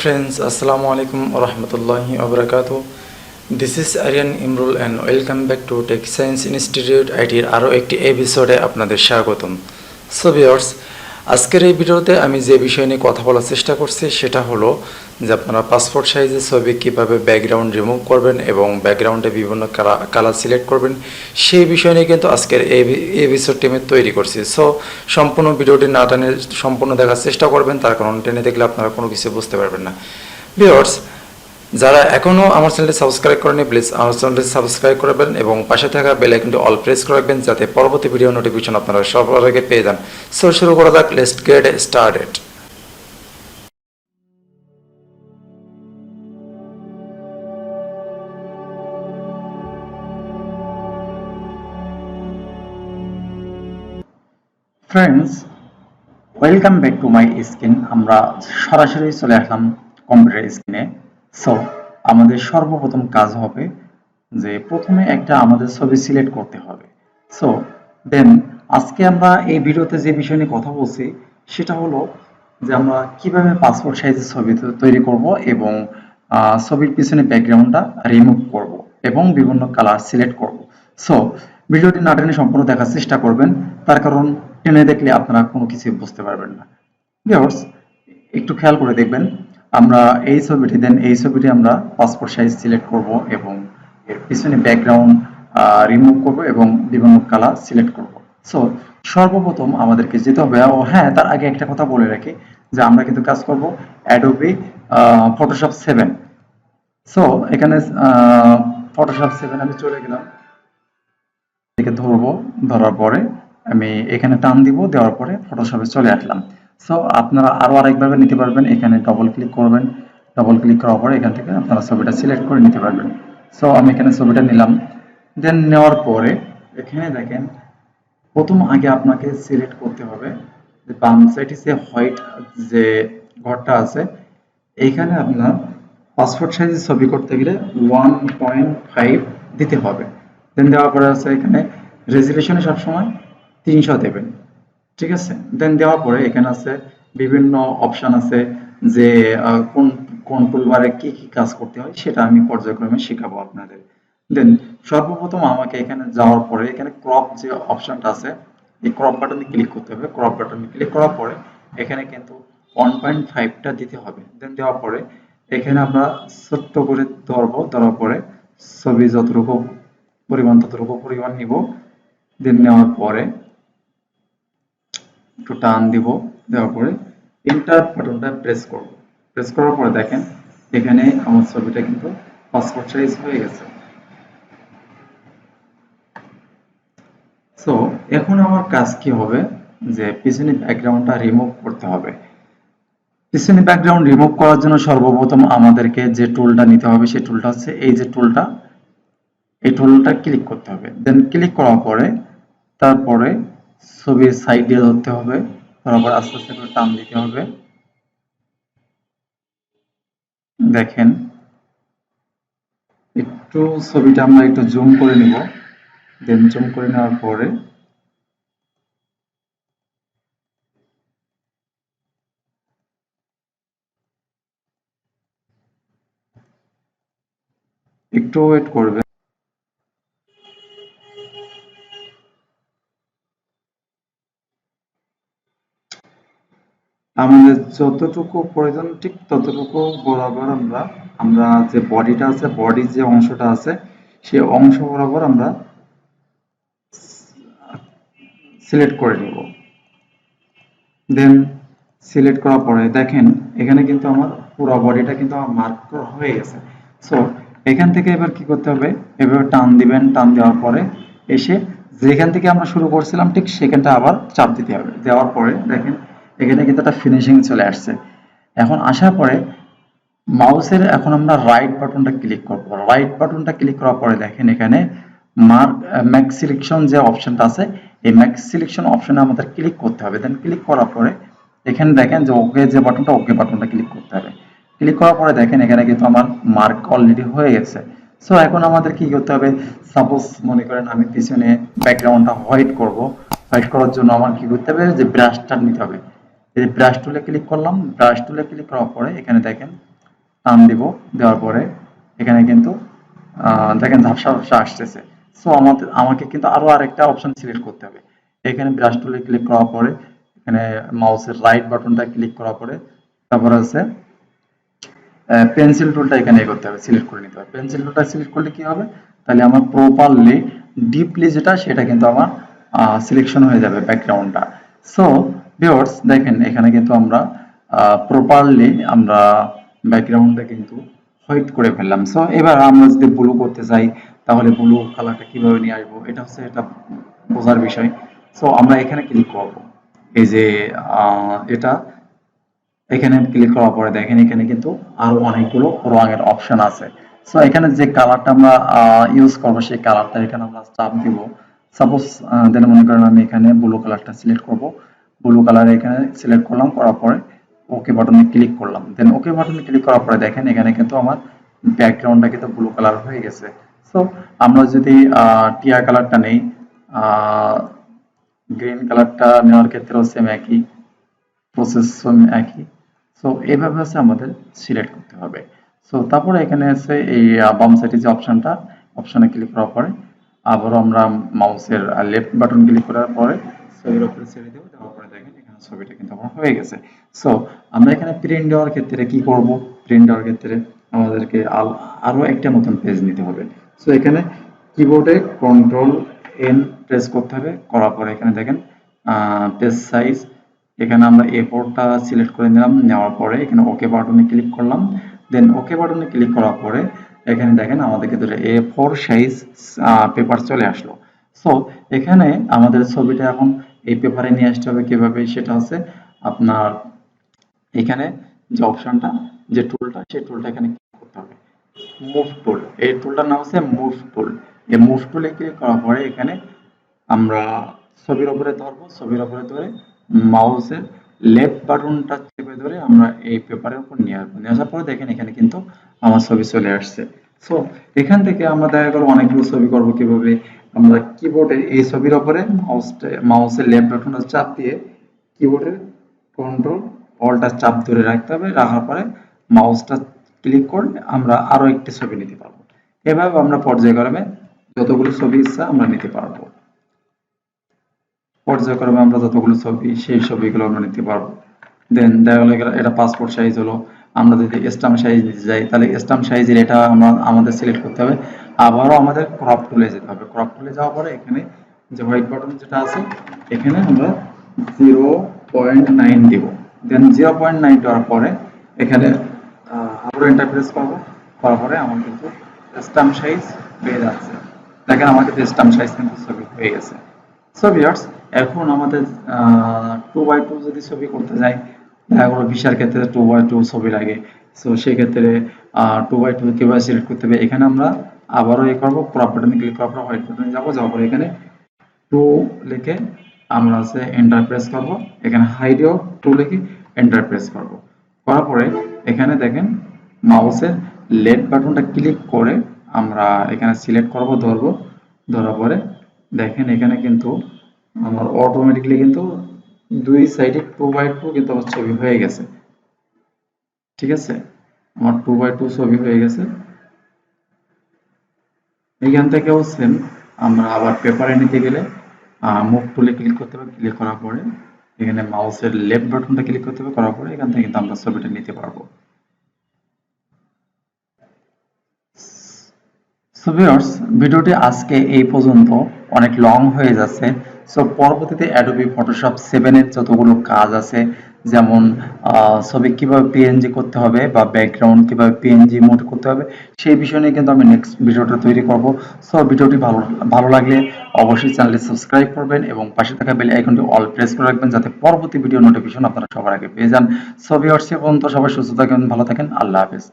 friends, Assalamu alaikum wa rahmatullahi wa barakatuh. This is ARIYANIMRUL and welcome back to Tech Science Institute ITর আরও একটি এপিসোডে আপনাদের স্বাগতম। So viewers, আজকের এই ভিডিওতে আমি যে বিষয় নিয়ে কথা বলার চেষ্টা করছি সেটা হলো যে আপনারা পাসপোর্ট সাইজের ছবি কীভাবে ব্যাকগ্রাউন্ড রিমুভ করবেন এবং ব্যাকগ্রাউন্ডে বিভিন্ন কালার সিলেক্ট করবেন সেই বিষয় নিয়ে কিন্তু আজকের এই এপিসোডটি আমি তৈরি করছি। সো সম্পূর্ণ ভিডিওটি না টেনে সম্পূর্ণ দেখার চেষ্টা করবেন, তার কারণ টেনে দেখলে আপনারা কোনো কিছু বুঝতে পারবেন না। ভিউয়ার্স, যারা এখনও আমার চ্যানেলটি সাবস্ক্রাইব করেনি প্লিজ আমার চ্যানেলটি সাবস্ক্রাইব করবেন এবং পাশে থাকা বেল আইকনটি অল প্রেস করে রাখবেন যাতে পরবর্তী ভিডিও নোটিফিকেশন আপনারা সবার আগে পেয়ে যান। সো শুরু করা যাক, let's get started. Friends, welcome back to my screen. আমরা সরাসরি চলে আসলাম কম্পিউটার স্ক্রিনে। সো আমাদের সর্বপ্রথম কাজ হবে যে প্রথমে একটা আমাদের ছবি সিলেক্ট করতে হবে। সো দেন আজকে আমরা এই ভিডিওতে যে বিষয় নিয়ে কথা বলছি সেটা হলো যে আমরা কিভাবে পাসপোর্ট সাইজের ছবি তৈরি করব এবং ছবির পিছনে ব্যাকগ্রাউন্ডটা রিমুভ করব এবং বিভিন্ন কালার সিলেক্ট করব। সো ভিডিওটি না টেনে সম্পূর্ণ দেখার চেষ্টা করবেন, তার কারণ টেনে দেখলে আপনারা কোনো কিছু বুঝতে পারবেন না। ভিউয়ার্স, একটু খেয়াল করে দেখবেন, আমরা এই ছবিটি আমরা পাসপোর্ট সাইজ সিলেক্ট করব এবং এর পিছনে ব্যাকগ্রাউন্ড রিমুভ করব এবং বিভিন্ন কালার সিলেক্ট করব। সো সর্বপ্রথম আমাদেরকে যেতে হবে, ও হ্যাঁ তার আগে একটা কথা বলে রাখি যে আমরা কিন্তু কাজ করব অ্যাডোবি ফটোশপ 7। সো এখানে ফটোশপ 7 আমি চলে গেলাম, এটাকে ধরবো, ধরার পরে আমি এখানে টান দিব, দেওয়ার পরে ফটোশপে চলে আসলাম। সো আপনারা আরো আরেকভাবে নিতে পারবেন, এখানে ডবল ক্লিক করবেন, ডবল ক্লিক করার পরে এখান থেকে আপনারা ছবিটা সিলেক্ট করে নিতে পারবেন। সো আমি এখানে ছবিটা নিলাম, দেন নেওয়ার পরে এখানে দেখেন প্রথম আগে আপনাকে সিলেক্ট করতে হবে যে বাম সাইডে যে হোয়াইট যে ঘরটা আছে এইখানে আপনার পাসপোর্ট সাইজের ছবি করতে গেলে 1.5 দিতে হবে। দেন দেওয়ার পরে আছে এখানে রেজুলেশনে সবসময় 300 দেবেন, ঠিক আছে। দেন দেওয়ার পরে এখানে আছে বিভিন্ন অপশন আছে যে কোন কোন টুলবারে কি কি কাজ করতে হয় সেটা আমি পর্যায়ক্রমে শেখাবো আপনাদের। দেন সর্বপ্রথম আমাকে এখানে যাওয়ার পরে এখানে ক্রপ যে অপশনটা আছে এই ক্রপ বাটনে ক্লিক করতে হবে। ক্রপ বাটনে ক্লিক করার পরে এখানে কিন্তু 1.5টা দিতে হবে। দেন দেওয়ার পরে এখানে আমরা ছোট্ট করে ধরার পরে ছবি যতটুকু ততটুকু পরিমাণ নিব। দেন নেওয়ার পরে একটু টান দিব, দেওয়ার পরে এন্টার বাটনটা প্রেস করব। প্রেস করার পরে দেখেন এখানে আমার ছবিটা কিন্তু পাসপোর্ট সাইজ হয়ে গেছে। সো এখন আমার কাজ কি হবে যে পিছনে ব্যাকগ্রাউন্ডটা রিমুভ করতে হবে। পিছনে ব্যাকগ্রাউন্ড রিমুভ করার জন্য সর্বপ্রথম আমাদেরকে যে টুলটা নিতে হবে সেই টুলটা হচ্ছে এই যে টুলটা, এই টুলটা ক্লিক করতে হবে। দেন ক্লিক করার পরে তারপরে ছবির সাইড দিয়ে ধরতে হবে, তারপর আস্তে আস্তে করে টান দিতে হবে। দেখেন একটু ছবিটা আমরা একটু জুম করে নিব। দেন জুম করে নেওয়ার পরে একটু ওয়েট করবে। আমাদের যতটুকু প্রয়োজন ঠিক ততটুকু বরাবর আমরা যে বডিটা আছে, বডির যে অংশটা আছে সেই অংশ বরাবর আমরা সিলেক্ট করে নিব। দেন সিলেক্ট করার পরে দেখেন এখানে কিন্তু আমার পুরো বডিটা কিন্তু আমার মার্ক করা হয়ে গেছে। সো এখান থেকে এবার কি করতে হবে, এভাবে টান দিবেন, টান দেওয়ার পরে এসে যেখান থেকে আমরা শুরু করছিলাম ঠিক সেখানটা আবার চাপ দিতে হবে। দেওয়ার পরে দেখেন এখানে কিন্তু একটা ফিনিশিং চলে আসছে। এখন আসার পরে মাউসের এখন আমরা রাইট বাটনটা ক্লিক করব। রাইট বাটনটা ক্লিক করার পরে দেখেন এখানে ম্যাক্স সিলেকশন যে অপশনটা আছে এই ম্যাক্স সিলেকশন অপশনে আমাদের ক্লিক করতে হবে। দেন ক্লিক করার পরে এখানে দেখেন যে ওকে যে বাটনটা, ওকে বাটনটা ক্লিক করতে হবে। ক্লিক করার পরে দেখেন এখানে কিন্তু আমার মার্ক অলরেডি হয়ে গেছে। সো এখন আমাদের কি করতে হবে, সাপোজ মনে করেন আমি পিছনে ব্যাকগ্রাউন্ডটা হোয়াইট করব। হোয়াইট করার জন্য আমার কি করতে হবে, যে ব্রাশটা নিতে হবে। এই ব্রাশ টুলে ক্লিক করলাম, ব্রাশ টুলে ক্লিক করার পরে এখানে দেখেন টান দিব, দেওয়ার পরে এখানে কিন্তু দেখেন ঝাপসা ঝাপসা আসতেছে। সো আমাকে কিন্তু আরো আরেকটা অপশন সিলেক্ট করতে হবে। এখানে ব্রাশ টুলে ক্লিক করার পরে এখানে মাউসের রাইট বাটনটা ক্লিক করার পরে তারপর আছে পেন্সিল টুলটা এখানে করতে হবে, সিলেক্ট করে নিতে হবে। পেন্সিল টুলটা সিলেক্ট করলে কি হবে, তাহলে আমার প্রপারলি ডিপলি যেটা সেটা কিন্তু আমার সিলেকশন হয়ে যাবে ব্যাকগ্রাউন্ডটা। সো ভিউয়ার্স দেখেন এখানে কিন্তু আমরা প্রপারলি আমরা ব্যাকগ্রাউন্ডটা কিন্তু হোয়াইট করে ফেললাম। সো এবার আমরা যদি ব্লু করতে চাই তাহলে ব্লু কালারটা কিভাবে নিয়ে আসবো, এটা হচ্ছে এটা বোঝার বিষয়। সো আমরা এখানে ক্লিক করব, এই যে এটা এখানে ক্লিক করার পরে দেখেন এখানে কিন্তু আরো অনেকগুলো রঙের অপশন আছে। সো এখানে যে কালারটা আমরা ইউজ করবো সেই কালারটা এখানে আমরা চাপ দিব। সাপোজ দেন মনে করেন আমি এখানে ব্লু কালারটা সিলেক্ট করব। ব্লু কালার এখানে সিলেক্ট করলাম, করার পরে ওকে বাটনে ক্লিক করলাম। দেন ওকে বাটনে ক্লিক করার পরে দেখেন এখানে কিন্তু আমার ব্যাকগ্রাউন্ডটা কিন্তু ব্লু কালার হয়ে গেছে। সো আমরা যদি টিয়া কালারটা নেই, গ্রিন কালারটা নেওয়ার ক্ষেত্রেও সেম একই প্রসেস, একই। সো এইভাবে হচ্ছে আমাদের সিলেক্ট করতে হবে। সো তারপরে এখানে আছে এই বাম সাইডে যে অপশনটা, অপশনে ক্লিক করার পরে আবারও আমরা মাউসের লেফট বাটন ক্লিক করার পরে ছবির উপরে ছেড়ে দেবো, দেওয়ার পরে দেখেন এখানে ছবিটা কিন্তু আমার হয়ে গেছে। সো আমরা এখানে প্রিন্ট দেওয়ার ক্ষেত্রে কি করব, প্রিন্ট দেওয়ার ক্ষেত্রে আমাদেরকে আরো একটা নতুন পেজ নিতে হবে। সো এখানে কিবোর্ডে কন্ট্রোল এন প্রেস করতে হবে, করার পরে এখানে দেখেন পেজ সাইজ, এখানে আমরা A4টা সিলেক্ট করে নিলাম, নেওয়ার পরে এখানে ওকে বাটনে ক্লিক করলাম। দেন ওকে বাটনে ক্লিক করার পরে এখানে দেখেন আমাদের কিন্তু A4 সাইজ পেপার চলে আসলো। সো এখানে আমাদের ছবিটা এখন এই পেপারে নিয়ে আসতে হবে কিভাবে, সেটা হচ্ছে আপনার এখানে যে অপশনটা, যে টুলটা, সেই টুলটা এখানে ক্লিক করতে হবে, মুভ টুল। এই টুলটার নাম হচ্ছে মুভ টুল। এই মুভ টুলে ক্লিক করার পরে এখানে আমরা ছবির উপরে ধরবো, ছবির উপরে ধরে মাউসের লেফট বাটনটা চেপে ধরে আমরা এই পেপারের উপর নিয়ে আসবো। নিয়ে আসার পরে দেখেন এখানে কিন্তু আমার ছবি চলে আসছে। সো এখান থেকে আমরা দেখা গেল অনেকগুলো ছবি করব কিভাবে, আমরা কিবোর্ডের এই ছবির উপরে মাউসের লেফট বাটনটা চাপ দিয়ে কিবোর্ডের কন্ট্রোল অল্টার চাপ ধরে রাখতে হবে, রাখার পরে মাউসটা ক্লিক করলে আমরা আরো একটি ছবি নিতে পারবো। এভাবে আমরা পর্যায়ক্রমে যতগুলো ছবি ইচ্ছা আমরা নিতে পারবো। পর্যায়ক্রমে আমরা যতগুলো ছবি, সেই ছবিগুলো আমরা নিতে পারবো। দেন দেখা গেল এটা পাসপোর্ট সাইজ হলো। আমরা যদি স্ট্যাম্প সাইজ নিতে যাই তাহলে স্ট্যাম্প সাইজের এটা আমরা আমাদের সিলেক্ট করতে হবে। আবারও আমাদের ক্রপ টুলে যেতে হবে। ক্রপ টুলে যাওয়ার পরে এখানে যে হোয়াইট বাটন যেটা আছে এখানে আমরা 0.9 দিব। দেন 0.9 দেওয়ার পরে এখানে আবারও এন্টার প্রেস করবো, করার পরে আমার কিন্তু স্ট্যাম্প সাইজ পেয়ে যাচ্ছে। দেখেন আমার কিন্তু স্ট্যাম্প সাইজ কিন্তু ছবি হয়ে গেছে। সো ভিউয়ার্স এখন আমাদের 2x2 যদি ছবি করতে যাই, দেখা গেলো ভিসার ক্ষেত্রে 2x2 ছবি লাগে। সো সেক্ষেত্রে 2x2 কিভাবে সিলেক্ট করতে হবে, এখানে আমরা আবারও করবো, ক্রপ বাটনে ক্লিক করার পর হোয়াইট বাটনে যাবো, যাওয়ার পরে এখানে 2 লিখে আমরা হচ্ছে এন্টার প্রেস করবো। এখানে হাইডেও 2 লিখে এন্টার প্রেস করবো, করার পরে এখানে দেখেন মাউসের লেফট বাটনটা ক্লিক করে আমরা এখানে সিলেক্ট করবো, ধরবো, ধরার পরে দেখেন এখানে কিন্তু আমার অটোমেটিকলি কিন্তু দুই সাইডে 2x2 কিন্তু আমার ছবি হয়ে গেছে। ঠিক আছে, আমার 2x2 ছবি হয়ে গেছে। এইখান থেকেও সেম আমরা আবার পেপারে নিতে গেলে মুভ টুলে ক্লিক করতে হবে, ক্লিক করার পরে এখানে মাউসের লেফট বাটনটা ক্লিক করতে হবে, করার পরে এখান থেকে কিন্তু আমরা ছবিটা নিতে পারবো। সো ভিউয়ার্স ভিডিওটি আজকে এই পর্যন্ত, অনেক লং হয়ে যাচ্ছে। সো পরবর্তীতে অ্যাডোবি ফটোশপ 7 এর যতগুলো কাজ আছে, যেমন ছবি কিভাবে পিএনজি করতে হবে বা ব্যাকগ্রাউন্ড কিভাবে পিএনজি মোড করতে হবে, সেই বিষয় নিয়ে কিন্তু আমি নেক্সট ভিডিওটা তৈরি করব। সো ভিডিওটি ভালো ভালো লাগলে অবশ্যই চ্যানেলটি সাবস্ক্রাইব করবেন এবং পাশে থাকা বেল আইকনটি অল প্রেস করে রাখবেন যাতে পরবর্তী ভিডিও নোটিফিকেশন আপনারা সবার আগে পেয়ে যান। সো ভিউয়ার্স এ পর্যন্ত সবাই সুস্থ থাকেন, ভালো থাকেন, আল্লাহ হাফেজ।